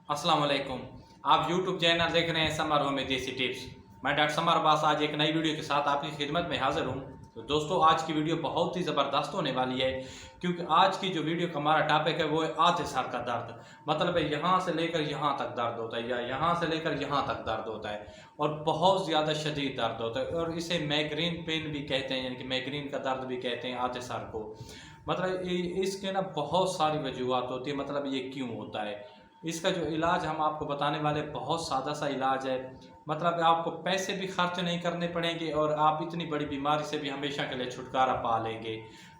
अस्सलाम वालेकुम। आप यूट्यूब चैनल देख रहे हैं समर होम में देसी टिप्स। मैं डॉक्टर समर अब्बास आज एक नई वीडियो के साथ आपकी खिदमत में हाजिर हूँ। तो दोस्तों, आज की वीडियो बहुत ही ज़बरदस्त होने वाली है, क्योंकि आज की जो वीडियो का हमारा टॉपिक है वो है आधे सर का दर्द। मतलब है यहाँ से लेकर यहाँ तक दर्द होता है या यहाँ से लेकर यहाँ तक दर्द होता है और बहुत ज़्यादा शदीद दर्द होता है, और इसे माइग्रेन पेन भी कहते हैं, यानी कि माइग्रेन का दर्द भी कहते हैं आधे सर को। मतलब इसके ना बहुत सारी वजूहत होती है, मतलब ये क्यों होता है। इसका जो इलाज हम आपको बताने वाले बहुत सादा सा इलाज है। मतलब आपको पैसे भी खर्च नहीं करने पड़ेंगे और आप इतनी बड़ी बीमारी से भी हमेशा के लिए छुटकारा पा लेंगे।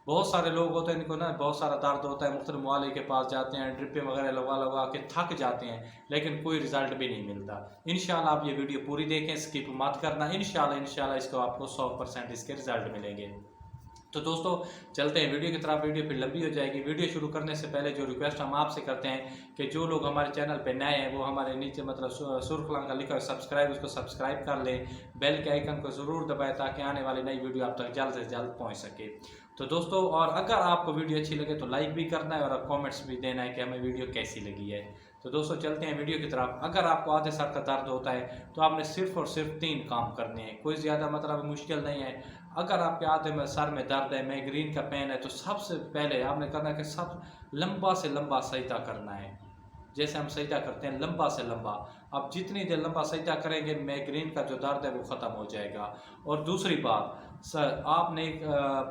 बहुत सारे लोग होते हैं, इनको ना बहुत सारा दर्द होता है, मुख्तलिफ मुआलिज के पास जाते हैं, ड्रिपें वगैरह लगा लगा के थक जाते हैं, लेकिन कोई रिजल्ट भी नहीं मिलता। इंशाल्लाह आप ये वीडियो पूरी देखें, स्किप मत करना। इंशाल्लाह इसको आपको 100% इसके रिजल्ट मिलेंगे। तो दोस्तों, चलते हैं वीडियो की तरफ। वीडियो फिर लंबी हो जाएगी। वीडियो शुरू करने से पहले जो रिक्वेस्ट हम आपसे करते हैं कि जो लोग हमारे चैनल पे नए हैं वो हमारे नीचे मतलब सुर्ख रंग का लिखा है सब्सक्राइब, उसको सब्सक्राइब कर लें। बेल के आइकन को ज़रूर दबाएं ताकि आने वाली नई वीडियो आप तक जल्द से जल्द पहुँच सके। तो दोस्तों, और अगर आपको वीडियो अच्छी लगे तो लाइक भी करना है और कॉमेंट्स भी देना है कि हमें वीडियो कैसी लगी है। तो दोस्तों, चलते हैं वीडियो की तरफ। अगर आपको आधे सर का दर्द होता है तो आपने सिर्फ और सिर्फ 3 काम करने हैं, कोई ज़्यादा मतलब मुश्किल नहीं है। अगर आपके आधे में सर में दर्द है, माइग्रेन का पेन है, तो सबसे पहले आपने करना है कि सब लंबा से लंबा सजदा करना है। जैसे हम सजदा करते हैं लंबा से लंबा, आप जितनी देर लंबा सजदा करेंगे माइग्रेन का जो दर्द है वो ख़त्म हो जाएगा। और दूसरी बात, सर आपने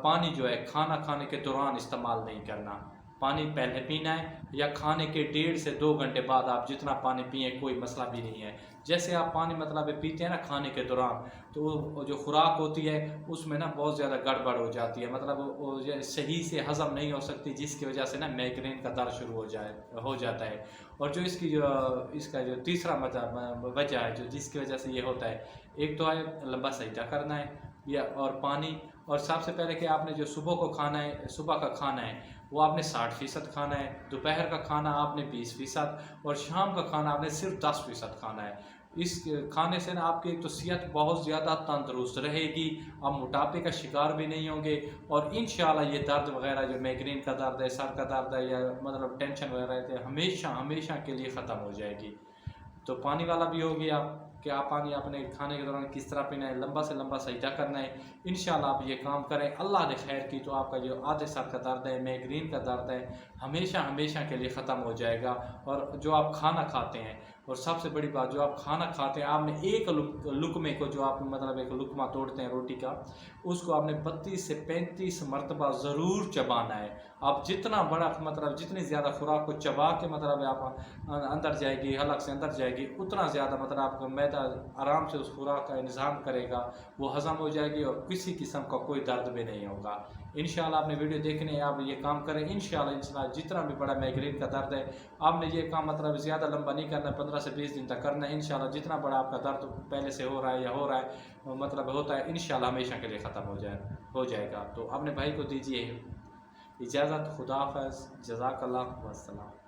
पानी जो है खाना खाने के दौरान इस्तेमाल नहीं करना। पानी पहले पीना है या खाने के 1.5 से 2 घंटे बाद आप जितना पानी पिए कोई मसला भी नहीं है। जैसे आप पानी मतलब पीते हैं ना खाने के दौरान, तो वो जो खुराक होती है उसमें ना बहुत ज़्यादा गड़बड़ हो जाती है, मतलब वो सही से हज़म नहीं हो सकती, जिसकी वजह से ना माइग्रेन का दर्द शुरू हो जाता है। और जो इसका जो तीसरा मतलब वजह है जो जिसकी वजह से ये होता है, एक तो है लंबा सजदा करना है या और पानी। और सबसे पहले कि आपने जो सुबह को खाना है, सुबह का खाना है वो आपने 60% खाना है, दोपहर का खाना आपने 20% और शाम का खाना आपने सिर्फ 10% खाना है। इस खाने से ना आपकी एक तो सेहत बहुत ज़्यादा तंदुरुस्त रहेगी, आप मोटापे का शिकार भी नहीं होंगे और इंशाल्लाह ये दर्द वगैरह जो माइग्रेन का दर्द है, सर का दर्द है या मतलब टेंशन वगैरह है, हमेशा हमेशा के लिए ख़त्म हो जाएगी। तो पानी वाला भी हो गया कि आप पानी अपने खाने के दौरान किस तरह पीना है, लंबा से लंबा सजदा करना है। इंशाल्लाह आप ये काम करें, अल्लाह ने खैर की तो आपका जो आधे सर का दर्द है, माइग्रेन का दर्द है, हमेशा हमेशा के लिए ख़त्म हो जाएगा। और जो आप खाना खाते हैं, और सबसे बड़ी बात जो आप खाना खाते हैं, आपने एक लुकमे को जो आप मतलब एक लुकमा तोड़ते हैं रोटी का, उसको आपने 32 से 35 मरतबा ज़रूर चबाना है। आप जितना बड़ा मतलब जितनी ज़्यादा खुराक को चबा के मतलब आप अंदर जाएगी, हलक से अंदर जाएगी, उतना ज़्यादा मतलब आपका मैदा आराम से उस खुराक का इंतज़ाम करेगा, वो हज़म हो जाएगी और किसी किस्म का कोई दर्द भी नहीं होगा। इंशाल्लाह आपने वीडियो देखने है, आप ये काम करें। इंशाल्लाह जितना भी बड़ा माइग्रेन का दर्द है, आपने ये काम मतलब ज़्यादा लंबा नहीं करना, 15 से 20 दिन तक करना है। इंशाल्लाह जितना बड़ा आपका दर्द पहले से हो रहा है या हो रहा है मतलब होता है, इंशाल्लाह हमेशा के लिए ख़त्म हो जाएगा। तो अपने भाई को दीजिए इजाज़त। खुदा हाफ़िज़, जज़ाकल्लाह वस्सलाम।